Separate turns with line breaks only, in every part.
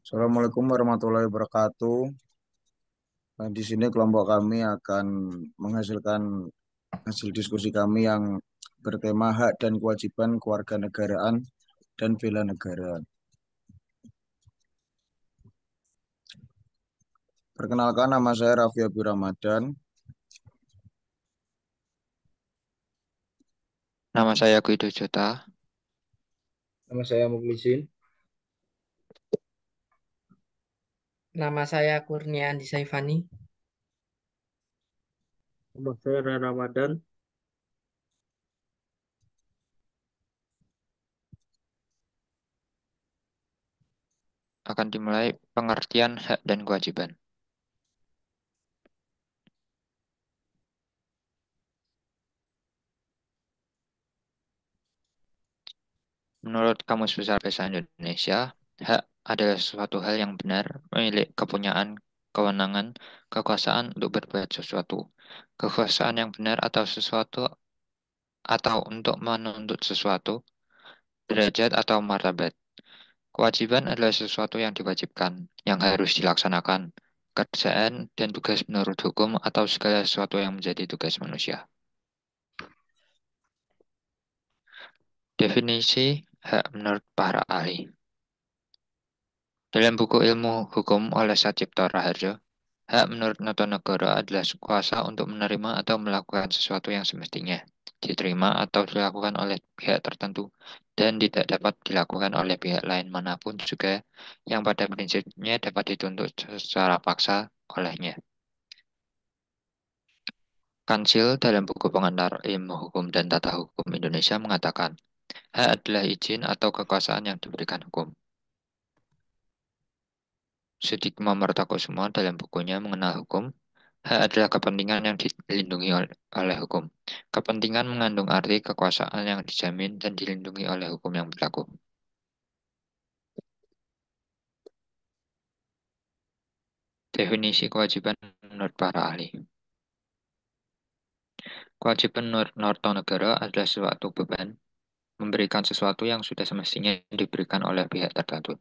Assalamualaikum warahmatullahi wabarakatuh. Di sini kelompok kami akan menghasilkan hasil diskusi kami yang bertema hak dan kewajiban kewarganegaraan dan bela negara. Perkenalkan, nama saya Raffi Abi Ramadan.
Nama saya Guido Jota.
Nama saya Mukhlisin.
Nama saya Kurnia Andi Saifani.
Nama saya Ran Ramadan.
Akan dimulai pengertian hak dan kewajiban. Menurut Kamus Besar Bahasa Indonesia, hak adalah suatu hal yang benar, milik kepunyaan, kewenangan, kekuasaan untuk berbuat sesuatu. Kekuasaan yang benar atau sesuatu atau untuk menuntut sesuatu, derajat atau martabat. Kewajiban adalah sesuatu yang diwajibkan, yang harus dilaksanakan, kerjaan dan tugas menurut hukum atau segala sesuatu yang menjadi tugas manusia. Definisi hak menurut para ahli. Dalam buku Ilmu Hukum oleh Satcipto Raharjo, hak menurut Notonegoro adalah kuasa untuk menerima atau melakukan sesuatu yang semestinya diterima atau dilakukan oleh pihak tertentu dan tidak dapat dilakukan oleh pihak lain manapun juga yang pada prinsipnya dapat dituntut secara paksa olehnya. Kansil dalam buku pengantar Ilmu Hukum dan Tata Hukum Indonesia mengatakan, hak adalah izin atau kekuasaan yang diberikan hukum. Sudikma Martakusuma dalam bukunya Mengenal Hukum, hak adalah kepentingan yang dilindungi oleh hukum. Kepentingan mengandung arti kekuasaan yang dijamin dan dilindungi oleh hukum yang berlaku. Definisi kewajiban menurut para ahli. Kewajiban menurut Notonegoro adalah suatu beban, memberikan sesuatu yang sudah semestinya diberikan oleh pihak tertentu.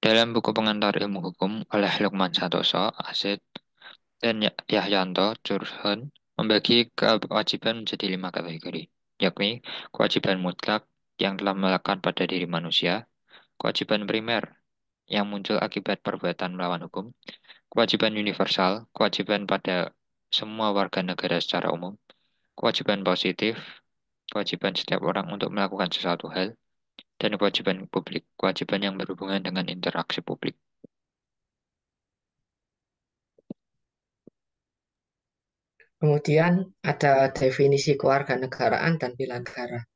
Dalam buku pengantar ilmu hukum oleh Lukman Santoso, Asid, dan Yahyanto Curhon membagi kewajiban menjadi 5 kategori, yakni kewajiban mutlak yang telah melekat pada diri manusia, kewajiban primer yang muncul akibat perbuatan melawan hukum, kewajiban universal, kewajiban pada semua warga negara secara umum, kewajiban positif, kewajiban setiap orang untuk melakukan sesuatu hal, dan kewajiban publik, kewajiban yang berhubungan dengan interaksi publik.
Kemudian ada definisi kewarganegaraan dan bela negara.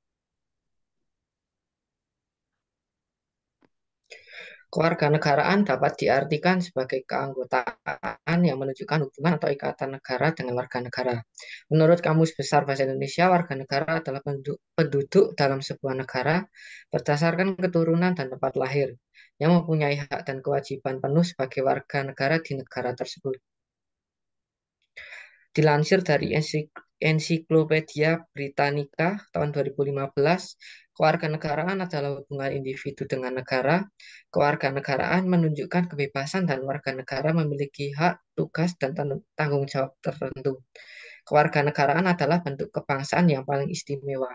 Kewarganegaraan dapat diartikan sebagai keanggotaan yang menunjukkan hubungan atau ikatan negara dengan warga negara. Menurut Kamus Besar Bahasa Indonesia, warga negara adalah penduduk dalam sebuah negara berdasarkan keturunan dan tempat lahir, yang mempunyai hak dan kewajiban penuh sebagai warga negara di negara tersebut. Dilansir dari Ensiklopedia Britannica tahun 2015, kewarganegaraan adalah hubungan individu dengan negara. Kewarganegaraan menunjukkan kebebasan dan warga negara memiliki hak, tugas, dan tanggung jawab tertentu. Kewarganegaraan adalah bentuk kebangsaan yang paling istimewa.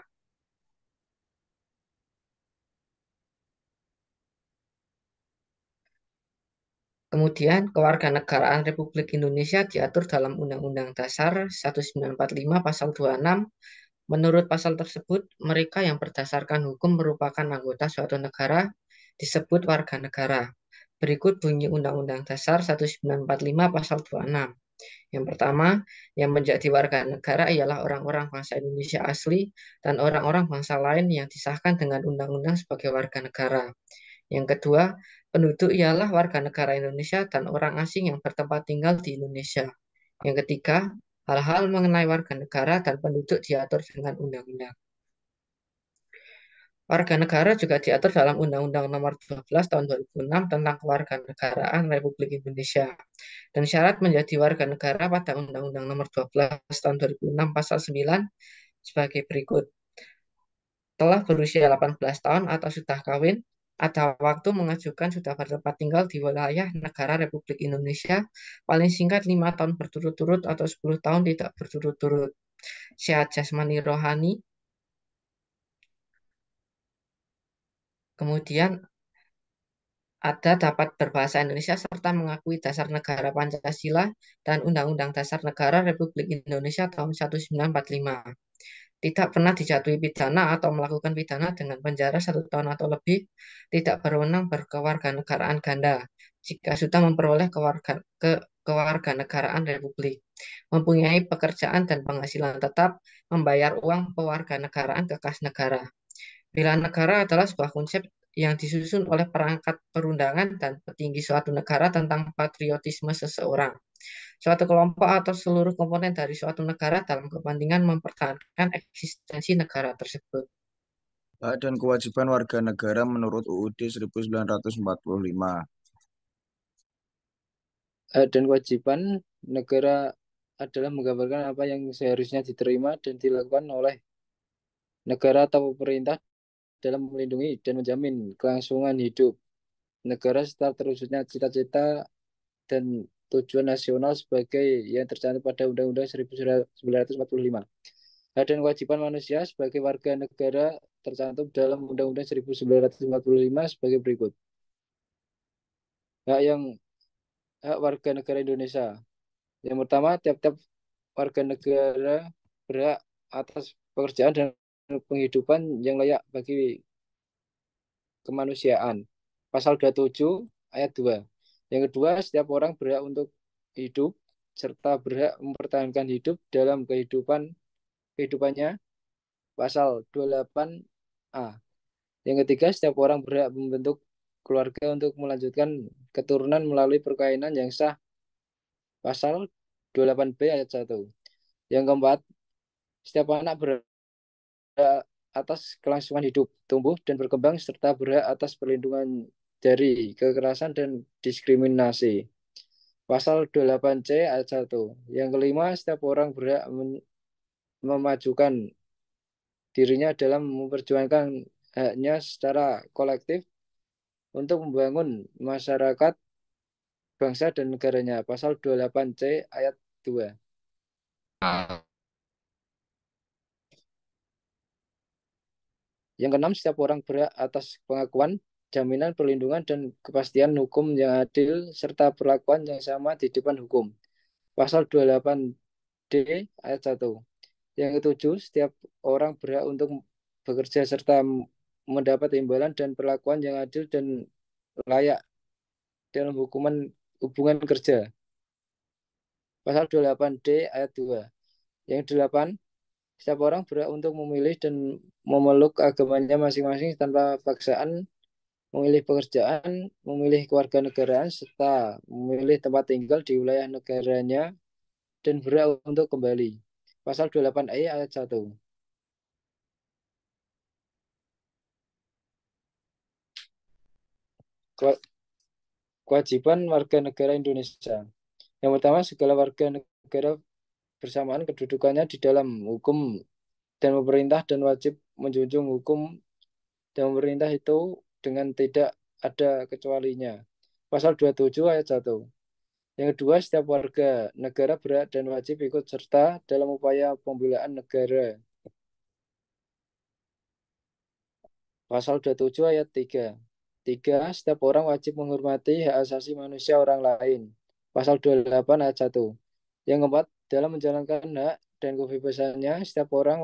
Kemudian, kewarganegaraan Republik Indonesia diatur dalam Undang-Undang Dasar 1945 Pasal 26. Menurut pasal tersebut, mereka yang berdasarkan hukum merupakan anggota suatu negara disebut warga negara. Berikut bunyi Undang-Undang Dasar 1945 Pasal 26. Yang pertama, yang menjadi warga negara ialah orang-orang bangsa Indonesia asli dan orang-orang bangsa lain yang disahkan dengan undang-undang sebagai warga negara. Yang kedua, penduduk ialah warga negara Indonesia dan orang asing yang bertempat tinggal di Indonesia. Yang ketiga, hal-hal mengenai warga negara dan penduduk diatur dengan undang-undang. Warga negara juga diatur dalam Undang-Undang Nomor 12 Tahun 2006 tentang Kewarganegaraan Republik Indonesia. Dan syarat menjadi warga negara pada Undang-Undang Nomor 12 Tahun 2006 Pasal 9 sebagai berikut. Telah berusia 18 tahun atau sudah kawin, ada waktu mengajukan sudah bertempat tinggal di wilayah negara Republik Indonesia paling singkat 5 tahun berturut-turut atau 10 tahun tidak berturut-turut. Sehat jasmani rohani. Kemudian ada dapat berbahasa Indonesia serta mengakui dasar negara Pancasila dan Undang-Undang Dasar Negara Republik Indonesia tahun 1945. Tidak pernah dijatuhi pidana atau melakukan pidana dengan penjara 1 tahun atau lebih, tidak berwenang berkewarganegaraan ganda jika sudah memperoleh kewarganegaraan Republik, mempunyai pekerjaan dan penghasilan tetap, membayar uang pewarganegaraan ke kas negara. Bela negara adalah sebuah konsep yang disusun oleh perangkat perundangan dan petinggi suatu negara tentang patriotisme seseorang, suatu kelompok atau seluruh komponen dari suatu negara dalam kepentingan mempertahankan eksistensi negara tersebut.
Hak dan kewajiban warga negara menurut UUD 1945.
Hak dan kewajiban negara adalah menggambarkan apa yang seharusnya diterima dan dilakukan oleh negara atau pemerintah dalam melindungi dan menjamin kelangsungan hidup negara serta terwujudnya cita-cita dan tujuan nasional sebagai yang tercantum pada Undang-Undang 1945. Hak dan kewajiban manusia sebagai warga negara tercantum dalam Undang-Undang 1945 sebagai berikut. Hak warga negara Indonesia. Yang pertama, tiap-tiap warga negara berhak atas pekerjaan dan penghidupan yang layak bagi kemanusiaan. Pasal 27 ayat 2. Yang kedua, setiap orang berhak untuk hidup serta berhak mempertahankan hidup dalam kehidupannya. Pasal 28A. Yang ketiga, setiap orang berhak membentuk keluarga untuk melanjutkan keturunan melalui perkawinan yang sah. Pasal 28B ayat 1. Yang keempat, setiap anak berhak atas kelangsungan hidup, tumbuh, dan berkembang, serta berhak atas perlindungan dari kekerasan dan diskriminasi. Pasal 28C ayat 1. Yang kelima, setiap orang berhak memajukan dirinya dalam memperjuangkan haknya secara kolektif untuk membangun masyarakat, bangsa, dan negaranya. Pasal 28C ayat 2. Yang keenam, setiap orang berhak atas pengakuan, jaminan perlindungan, dan kepastian hukum yang adil, serta perlakuan yang sama di depan hukum. Pasal 28D ayat 1. Yang ketujuh, setiap orang berhak untuk bekerja serta mendapat imbalan dan perlakuan yang adil dan layak dalam hubungan kerja. Pasal 28D ayat 2. Yang delapan, setiap orang berhak untuk memilih dan memeluk agamanya masing-masing tanpa paksaan, memilih pekerjaan, memilih kewarganegaraan, serta memilih tempat tinggal di wilayah negaranya dan berhak untuk kembali. Pasal 28E ayat 1. Kewajiban warga negara Indonesia. Yang pertama, segala warga negara bersamaan kedudukannya di dalam hukum dan pemerintah dan wajib menjunjung hukum dan pemerintah itu dengan tidak ada kecualinya. Pasal 27 ayat 1. Yang kedua, setiap warga negara berhak dan wajib ikut serta dalam upaya pembelaan negara. Pasal 27 ayat 3. 3. Setiap orang wajib menghormati hak asasi manusia orang lain. Pasal 28 ayat 1. Yang keempat, dalam menjalankan hak dan kebebasannya, setiap orang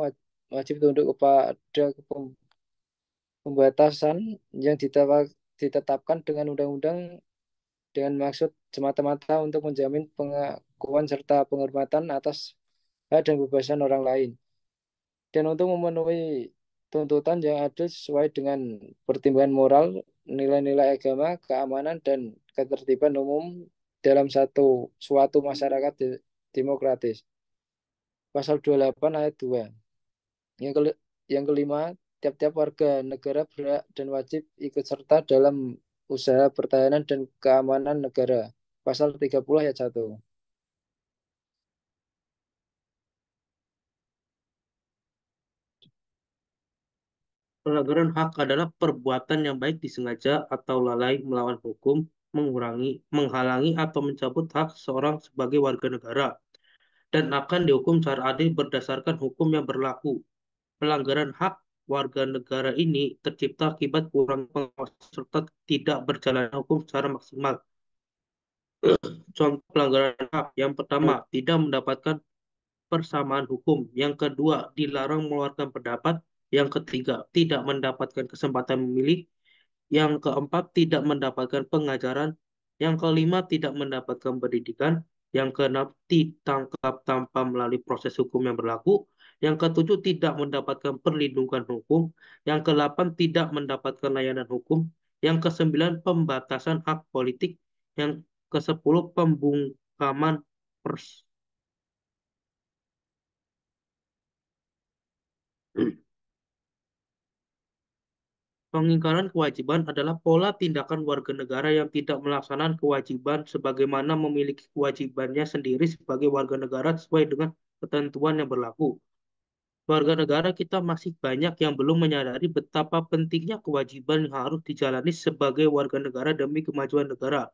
wajib tunduk kepada pembatasan yang ditetapkan dengan undang-undang dengan maksud semata-mata untuk menjamin pengakuan serta penghormatan atas hak dan kebebasan orang lain, dan untuk memenuhi tuntutan yang adil sesuai dengan pertimbangan moral, nilai-nilai agama, keamanan, dan ketertiban umum dalam suatu masyarakat demokratis. Pasal 28 ayat 2. Yang kelima, tiap-tiap warga negara berhak dan wajib ikut serta dalam usaha pertahanan dan keamanan negara. Pasal 30 ayat 1.
Pelanggaran hak adalah perbuatan yang baik disengaja atau lalai melawan hukum, menghalangi atau mencabut hak seorang sebagai warga negara, dan akan dihukum secara adil berdasarkan hukum yang berlaku. Pelanggaran hak warga negara ini tercipta akibat kurang pengawasan serta tidak berjalannya hukum secara maksimal. Contoh pelanggaran hak yang pertama, tidak mendapatkan persamaan hukum. Yang kedua, dilarang mengeluarkan pendapat. Yang ketiga, tidak mendapatkan kesempatan memilih. Yang keempat, tidak mendapatkan pengajaran. Yang kelima, tidak mendapatkan pendidikan. Yang keenam, ditangkap tanpa melalui proses hukum yang berlaku. Yang ketujuh, tidak mendapatkan perlindungan hukum. Yang kedelapan, tidak mendapatkan layanan hukum. Yang kesembilan, pembatasan hak politik. Yang kesepuluh, pembungkaman pers. Pengingkaran kewajiban adalah pola tindakan warga negara yang tidak melaksanakan kewajiban sebagaimana memiliki kewajibannya sendiri sebagai warga negara sesuai dengan ketentuan yang berlaku. Warga negara kita masih banyak yang belum menyadari betapa pentingnya kewajiban yang harus dijalani sebagai warga negara demi kemajuan negara.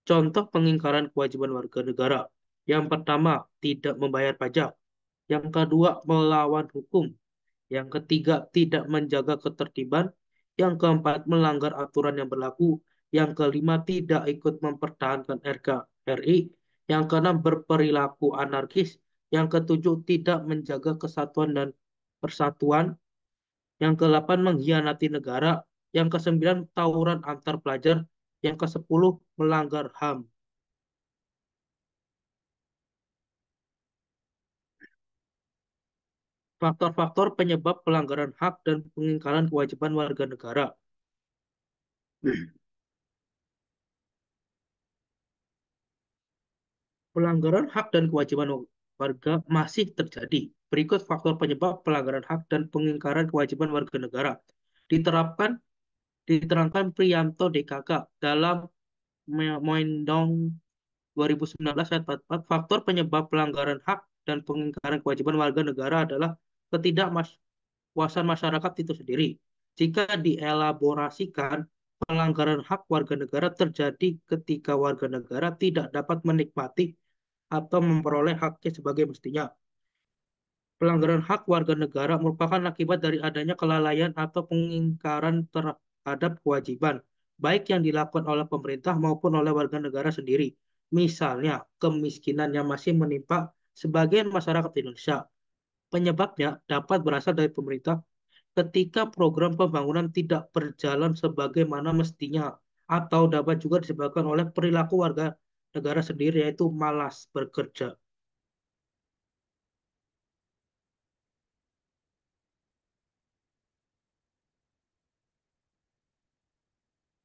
Contoh pengingkaran kewajiban warga negara. Yang pertama, tidak membayar pajak. Yang kedua, melawan hukum. Yang ketiga, tidak menjaga ketertiban. Yang keempat, melanggar aturan yang berlaku. Yang kelima, tidak ikut mempertahankan RKRI. Yang keenam, berperilaku anarkis. Yang ketujuh, tidak menjaga kesatuan dan persatuan. Yang kedelapan, mengkhianati negara. Yang kesembilan, tawuran antar pelajar. Yang kesepuluh, melanggar HAM. Faktor-faktor penyebab pelanggaran hak dan pengingkaran kewajiban warga negara. Pelanggaran hak dan kewajiban warga masih terjadi. Berikut faktor penyebab pelanggaran hak dan pengingkaran kewajiban warga negara. Diterangkan Priyanto DKK dalam Moindong 2019 ayat 44, faktor penyebab pelanggaran hak dan pengingkaran kewajiban warga negara adalah ketidakpuasan masyarakat itu sendiri. Jika dielaborasikan, pelanggaran hak warga negara terjadi ketika warga negara tidak dapat menikmati atau memperoleh haknya sebagai mestinya. Pelanggaran hak warga negara merupakan akibat dari adanya kelalaian atau pengingkaran terhadap kewajiban, baik yang dilakukan oleh pemerintah maupun oleh warga negara sendiri. Misalnya, kemiskinan yang masih menimpa sebagian masyarakat Indonesia. Penyebabnya dapat berasal dari pemerintah ketika program pembangunan tidak berjalan sebagaimana mestinya, atau dapat juga disebabkan oleh perilaku warga negara sendiri, yaitu malas bekerja.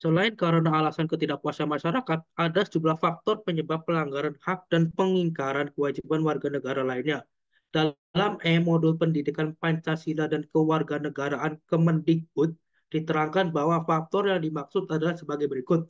Selain karena alasan ketidakpuasan masyarakat, ada sejumlah faktor penyebab pelanggaran hak dan pengingkaran kewajiban warga negara lainnya. Dalam modul pendidikan Pancasila dan Kewarganegaraan Kemendikbud, diterangkan bahwa faktor yang dimaksud adalah sebagai berikut.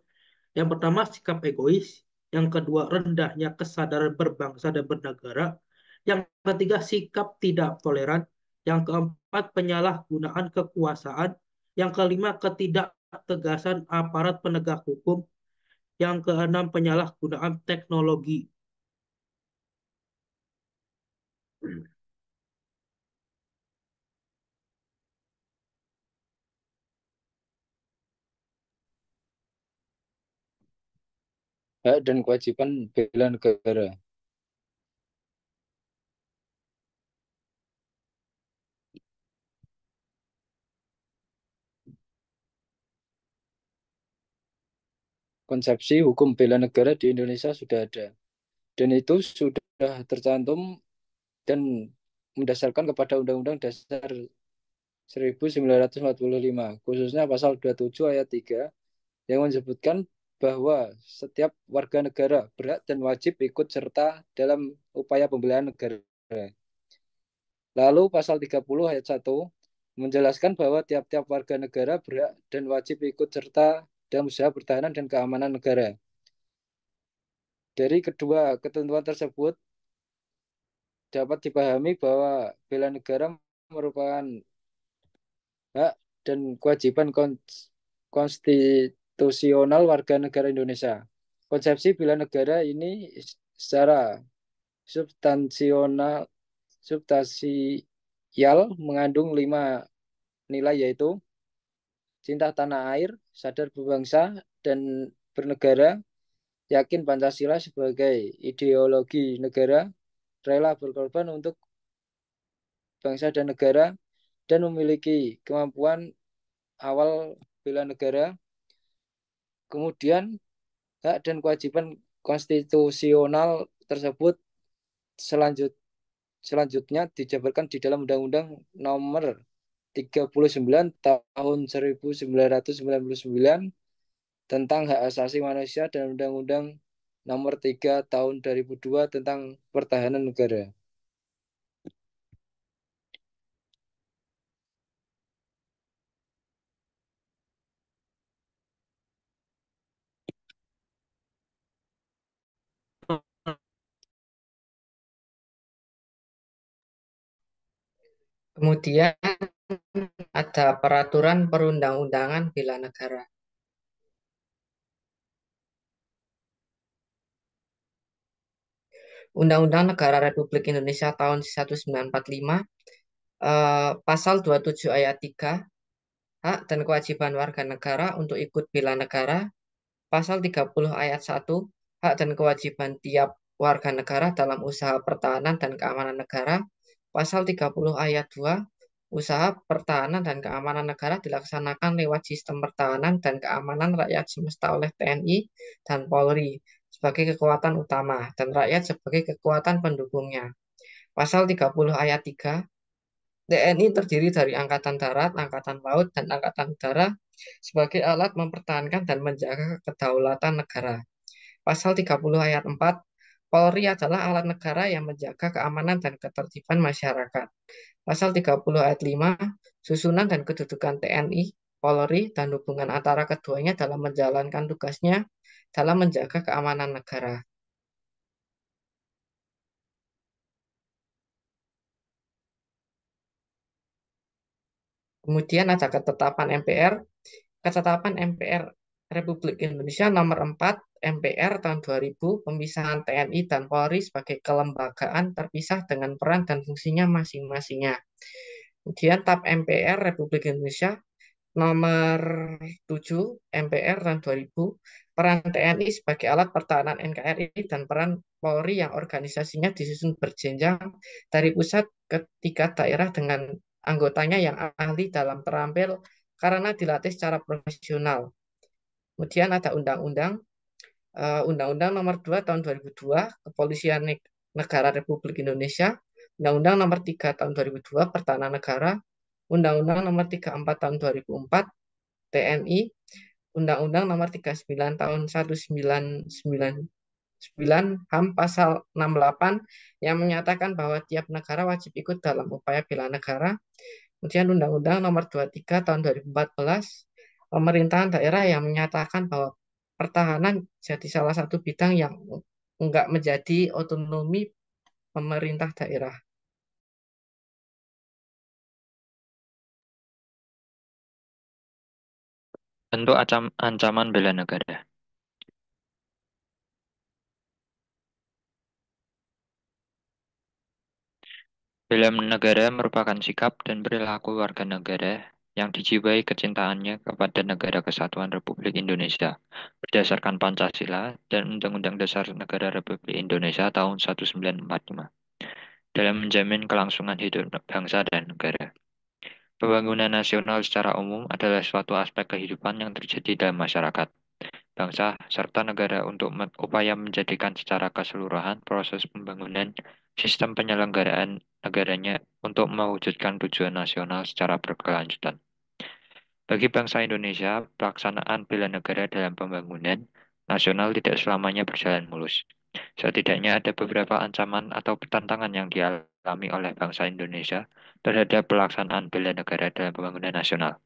Yang pertama, sikap egois. Yang kedua, rendahnya kesadaran berbangsa dan bernegara. Yang ketiga, sikap tidak toleran. Yang keempat, penyalahgunaan kekuasaan. Yang kelima, ketidaktegasan aparat penegak hukum. Yang keenam, penyalahgunaan teknologi.
Hak dan kewajiban bela negara. Konsepsi hukum bela negara di Indonesia sudah ada. Dan itu sudah tercantum dan mendasarkan kepada Undang-Undang Dasar 1945, khususnya pasal 27 ayat 3 yang menyebutkan bahwa setiap warga negara berhak dan wajib ikut serta dalam upaya pembelaan negara. Lalu pasal 30 ayat 1 menjelaskan bahwa tiap-tiap warga negara berhak dan wajib ikut serta dalam usaha pertahanan dan keamanan negara. Dari kedua ketentuan tersebut dapat dipahami bahwa bela negara merupakan hak dan kewajiban konstitusional warga negara Indonesia. Konsepsi bela negara ini secara substansional substansial mengandung 5 nilai, yaitu cinta tanah air, sadar berbangsa dan bernegara, yakin Pancasila sebagai ideologi negara, rela berkorban untuk bangsa dan negara, dan memiliki kemampuan awal bela negara. Kemudian hak dan kewajiban konstitusional tersebut selanjutnya dijabarkan di dalam Undang-Undang Nomor 39 Tahun 1999 tentang Hak Asasi Manusia dan Undang-Undang Nomor 3 Tahun 2002 tentang Pertahanan Negara.
Kemudian ada peraturan perundang-undangan bela negara. Undang-Undang Negara Republik Indonesia tahun 1945, pasal 27 ayat 3, hak dan kewajiban warga negara untuk ikut bela negara. Pasal 30 ayat 1, hak dan kewajiban tiap warga negara dalam usaha pertahanan dan keamanan negara. Pasal 30 ayat 2, usaha pertahanan dan keamanan negara dilaksanakan lewat sistem pertahanan dan keamanan rakyat semesta oleh TNI dan Polri sebagai kekuatan utama dan rakyat sebagai kekuatan pendukungnya. Pasal 30 ayat 3, TNI terdiri dari Angkatan Darat, Angkatan Laut, dan Angkatan Udara sebagai alat mempertahankan dan menjaga kedaulatan negara. Pasal 30 ayat 4, Polri adalah alat negara yang menjaga keamanan dan ketertiban masyarakat. Pasal 30 ayat 5, susunan dan kedudukan TNI, Polri, dan hubungan antara keduanya dalam menjalankan tugasnya dalam menjaga keamanan negara. Kemudian ada ketetapan MPR. Ketetapan MPR Republik Indonesia nomor 4 MPR tahun 2000, pemisahan TNI dan Polri sebagai kelembagaan terpisah dengan peran dan fungsinya masing-masingnya. Kemudian TAP MPR Republik Indonesia nomor 7 MPR tahun 2000, peran TNI sebagai alat pertahanan NKRI dan peran Polri yang organisasinya disusun berjenjang dari pusat ke tingkat daerah dengan anggotanya yang ahli dalam terampil karena dilatih secara profesional. Kemudian ada Undang-Undang Nomor 2 Tahun 2002 Kepolisian Negara Republik Indonesia, Undang-Undang Nomor 3 Tahun 2002 Pertahanan Negara, Undang-Undang Nomor 34 Tahun 2004 TNI, Undang-Undang Nomor 39 Tahun 1999 HAM pasal 68 yang menyatakan bahwa tiap negara wajib ikut dalam upaya bela negara. Kemudian Undang-Undang Nomor 23 Tahun 2014 pemerintahan daerah yang menyatakan bahwa pertahanan jadi salah satu bidang yang enggak menjadi otonomi pemerintah daerah.
Bentuk ancaman bela negara. Bela negara merupakan sikap dan perilaku warga negara yang dijiwai kecintaannya kepada Negara Kesatuan Republik Indonesia berdasarkan Pancasila dan Undang-Undang Dasar Negara Republik Indonesia tahun 1945 dalam menjamin kelangsungan hidup bangsa dan negara. Pembangunan nasional secara umum adalah suatu aspek kehidupan yang terjadi dalam masyarakat, bangsa, serta negara untuk upaya menjadikan secara keseluruhan proses pembangunan sistem penyelenggaraan negaranya untuk mewujudkan tujuan nasional secara berkelanjutan. Bagi bangsa Indonesia, pelaksanaan bela negara dalam pembangunan nasional tidak selamanya berjalan mulus. Setidaknya ada beberapa ancaman atau tantangan yang dialami oleh bangsa Indonesia terhadap pelaksanaan bela negara dalam pembangunan nasional.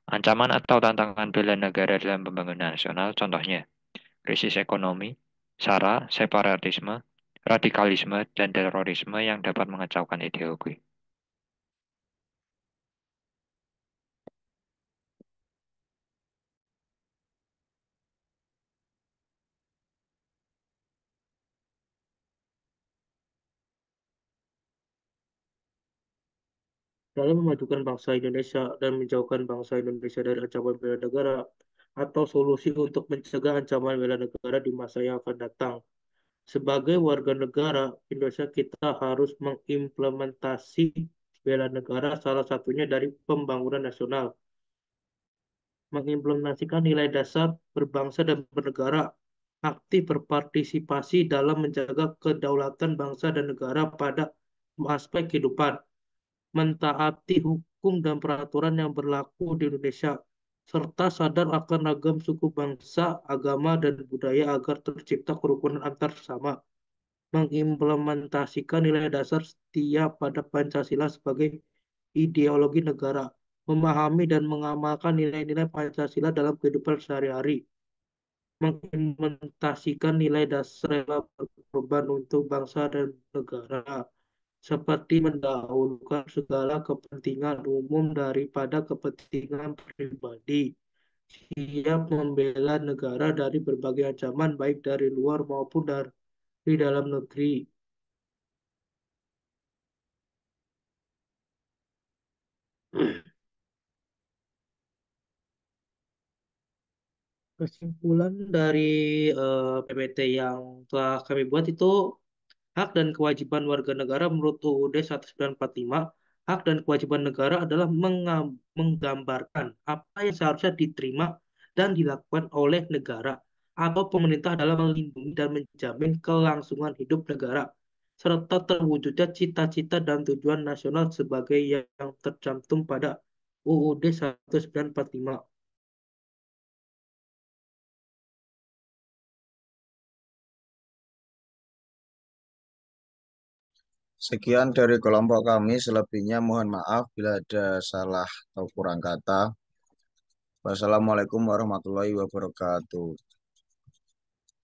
Ancaman atau tantangan bela negara dalam pembangunan nasional contohnya krisis ekonomi, SARA, separatisme, radikalisme, dan terorisme yang dapat mengacaukan ideologi.
dalam memajukan bangsa Indonesia dan menjauhkan bangsa Indonesia dari ancaman bela negara atau solusi untuk mencegah ancaman bela negara di masa yang akan datang. Sebagai warga negara Indonesia, kita harus mengimplementasi bela negara, salah satunya dari pembangunan nasional, mengimplementasikan nilai dasar berbangsa dan bernegara, aktif berpartisipasi dalam menjaga kedaulatan bangsa dan negara pada aspek kehidupan, mentaati hukum dan peraturan yang berlaku di Indonesia, serta sadar akan ragam suku bangsa, agama, dan budaya agar tercipta kerukunan antar sesama, mengimplementasikan nilai dasar setia pada Pancasila sebagai ideologi negara, memahami dan mengamalkan nilai-nilai Pancasila dalam kehidupan sehari-hari, mengimplementasikan nilai dasar rela berkorban untuk bangsa dan negara, seperti mendahulukan segala kepentingan umum daripada kepentingan pribadi, siap membela negara dari berbagai ancaman baik dari luar maupun dari dalam negeri. Kesimpulan dari PPT yang telah kami buat itu, hak dan kewajiban warga negara menurut UUD 1945, hak dan kewajiban negara adalah menggambarkan apa yang seharusnya diterima dan dilakukan oleh negara atau pemerintah dalam melindungi dan menjamin kelangsungan hidup negara, serta terwujudnya cita-cita dan tujuan nasional sebagai yang tercantum pada UUD 1945.
Sekian dari kelompok kami, selebihnya mohon maaf bila ada salah atau kurang kata. Wassalamualaikum warahmatullahi wabarakatuh.